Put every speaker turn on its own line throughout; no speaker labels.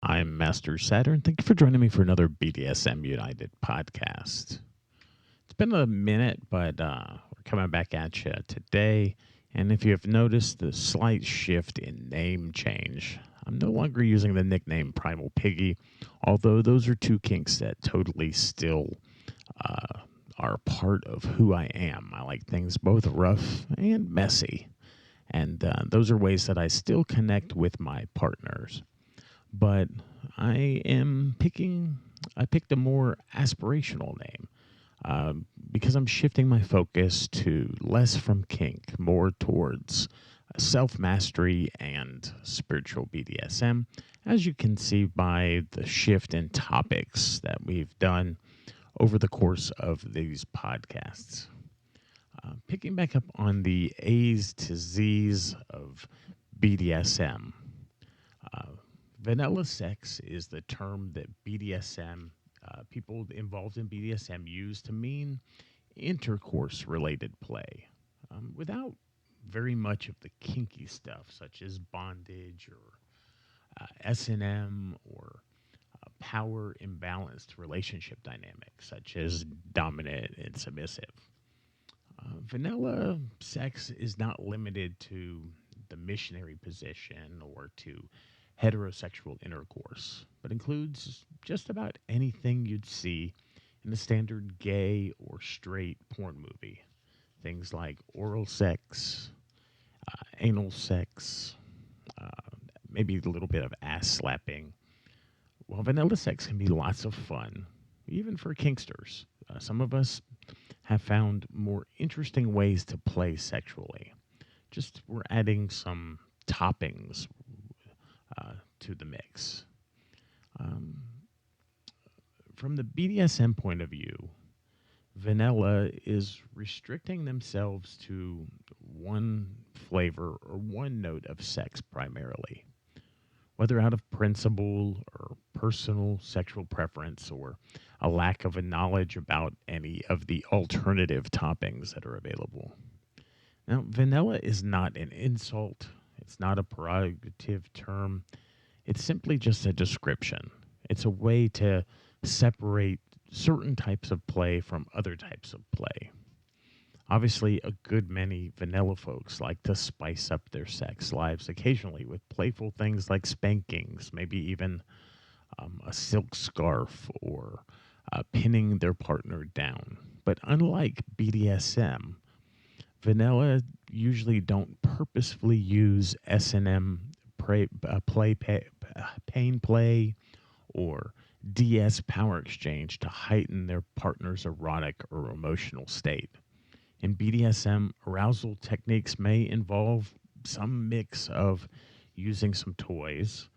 I'm Master Saturn. Thank you for joining me for another BDSM United podcast. It's been a minute, but we're coming back at you today. And if you have noticed the slight shift in name change, I'm no longer using the nickname Primal Piggy, although those are two kinks that totally still uh, are part of who I am. I like things both rough and messy. And those are ways that I still connect with my partners. But I am picking, I picked a more aspirational name because I'm shifting my focus to less from kink, more towards self mastery and spiritual BDSM, as you can see by the shift in topics that we've done over the course of these podcasts. Picking back up on the A's to Z's of BDSM. Uh, Vanilla sex is the term that BDSM, people involved in BDSM use to mean intercourse related play without very much of the kinky stuff, such as bondage or S&M or power imbalanced relationship dynamics, such as dominant and submissive. Vanilla sex is not limited to the missionary position or to heterosexual intercourse, but includes just about anything you'd see in a standard gay or straight porn movie. Things like oral sex, anal sex, uh, maybe a little bit of ass slapping. Well, vanilla sex can be lots of fun, even for kinksters. Some of us have found more interesting ways to play sexually. Just we're adding some toppings to the mix. Um, from the BDSM point of view, vanilla is restricting themselves to one flavor or one note of sex primarily, whether out of principle or personal sexual preference or a lack of a knowledge about any of the alternative toppings that are available. Now, vanilla is not an insult, it's not a prerogative term, it's simply just a description. It's a way to separate certain types of play from other types of play. Obviously, a good many vanilla folks like to spice up their sex lives occasionally with playful things like spankings, maybe even a silk scarf or pinning their partner down. But unlike BDSM, vanilla usually don't purposefully use S&M pain play or DS power exchange to heighten their partner's erotic or emotional state. In BDSM, arousal techniques may involve some mix of using some toys,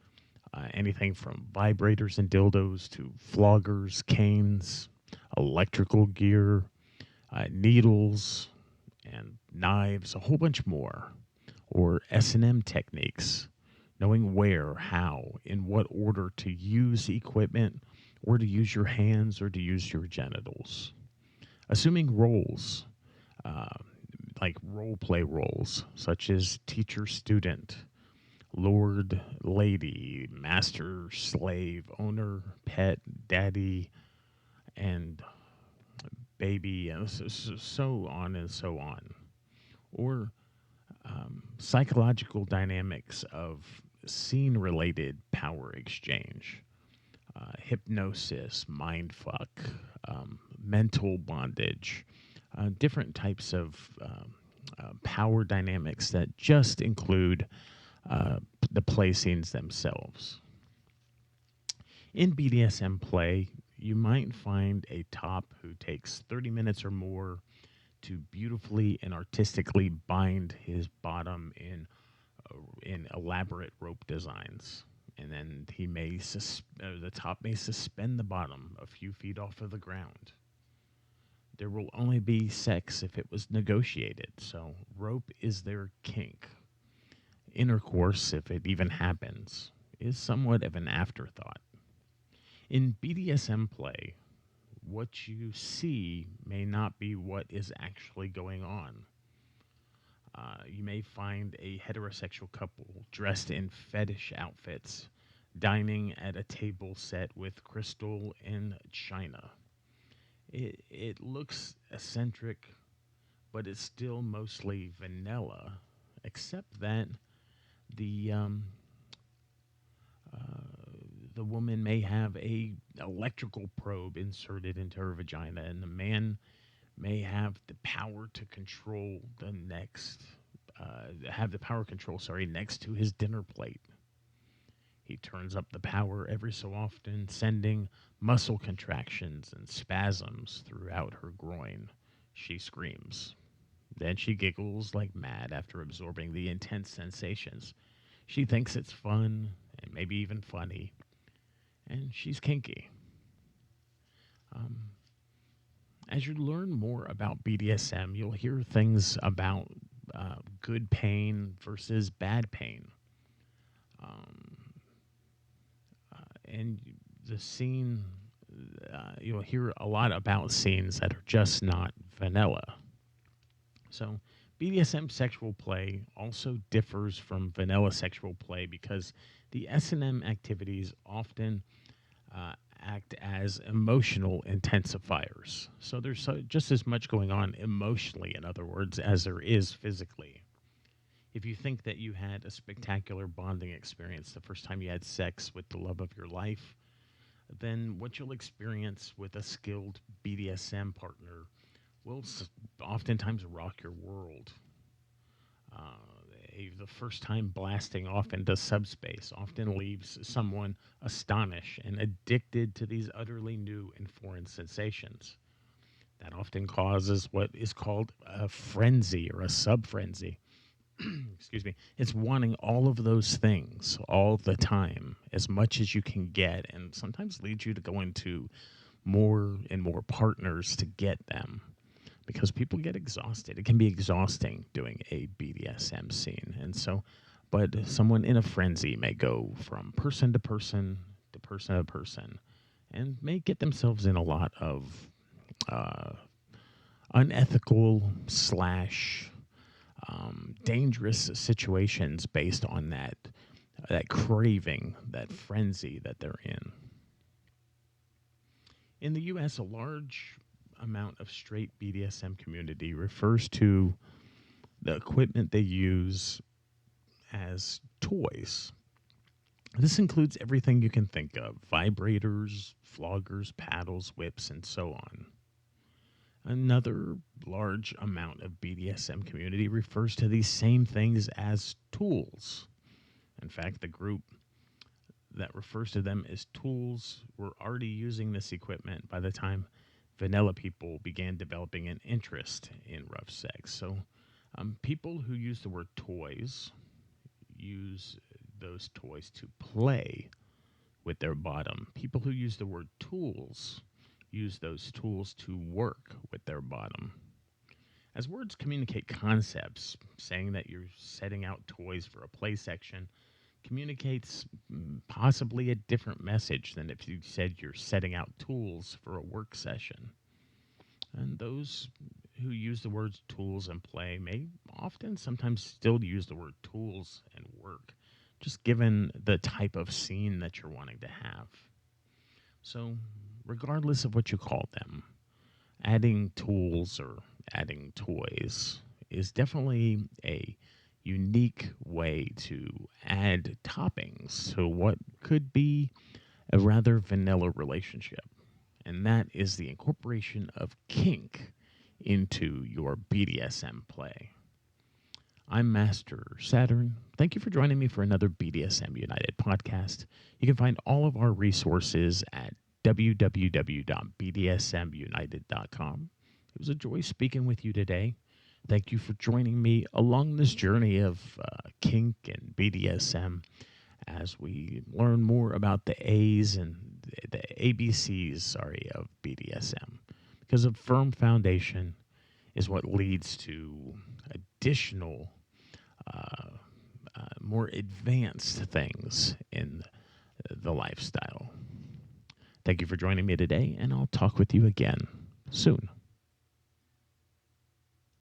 anything from vibrators and dildos to floggers, canes, electrical gear, needles, and knives, a whole bunch more, or S&M techniques, knowing where, how, in what order to use equipment, or to use your hands, or to use your genitals. Assuming roles, uh, like role play roles, such as teacher student, lord, lady, master, slave, owner, pet, daddy, and baby, and so on and so on. Or psychological dynamics of scene related power exchange, hypnosis, mind fuck, mental bondage, different types of power dynamics that just include the play scenes themselves. In BDSM play, you might find a top who takes 30 minutes or more to beautifully and artistically bind his bottom in elaborate rope designs. And then the top may suspend the bottom a few feet off of the ground. There will only be sex if it was negotiated, so rope is their kink. Intercourse, if it even happens, is somewhat of an afterthought. In BDSM play, what you see may not be what is actually going on. You may find a heterosexual couple dressed in fetish outfits dining at a table set with crystal and china. It looks eccentric, but it's still mostly vanilla, except that the um, the woman may have a electrical probe inserted into her vagina, and the man may have the power to control the next have the power control, sorry, next to his dinner plate. He turns up the power every so often, sending muscle contractions and spasms throughout her groin. She screams. Then she giggles like mad after absorbing the intense sensations. She thinks it's fun and maybe even funny, and she's kinky. Um, as you learn more about BDSM, you'll hear things about good pain versus bad pain. Um, and the scene, you'll hear a lot about scenes that are just not vanilla. So, BDSM sexual play also differs from vanilla sexual play because the S&M activities often uh, act as emotional intensifiers. So there's just as much going on emotionally, in other words, as there is physically. If you think that you had a spectacular bonding experience the first time you had sex with the love of your life, then what you'll experience with a skilled BDSM partner will oftentimes rock your world. Uh, the first time blasting off into subspace often leaves someone astonished and addicted to these utterly new and foreign sensations. That often causes what is called a frenzy or a sub frenzy. Excuse me. It's wanting all of those things all the time, as much as you can get, and sometimes leads you to go into more and more partners to get them because people get exhausted. It can be exhausting doing a BDSM scene. And so, but someone in a frenzy may go from person to person to person to person and may get themselves in a lot of uh, unethical slash dangerous situations based on that craving, that frenzy that they're in. In the U.S., a large amount of straight BDSM community refers to the equipment they use as toys. This includes everything you can think of: vibrators, floggers, paddles, whips, and so on. Another large amount of BDSM community refers to these same things as tools. In fact, the group that refers to them as tools were already using this equipment by the time vanilla people began developing an interest in rough sex. So, people who use the word toys use those toys to play with their bottom. People who use the word tools use those tools to work with their bottom. As words communicate concepts, saying that you're setting out toys for a play section communicates possibly a different message than if you said you're setting out tools for a work session. And those who use the words tools and play may often sometimes still use the word tools and work, just given the type of scene that you're wanting to have. So, regardless of what you call them, adding tools or adding toys is definitely a unique way to add toppings to what could be a rather vanilla relationship. And that is the incorporation of kink into your BDSM play. I'm Master Saturn. Thank you for joining me for another BDSM United podcast. You can find all of our resources at www.bdsmunited.com. It was a joy speaking with you today. Thank you for joining me along this journey of kink and BDSM as we learn more about the A's and the ABCs, of BDSM. Because a firm foundation is what leads to additional, more advanced things in the lifestyle. Thank you for joining me today, and I'll talk with you again soon.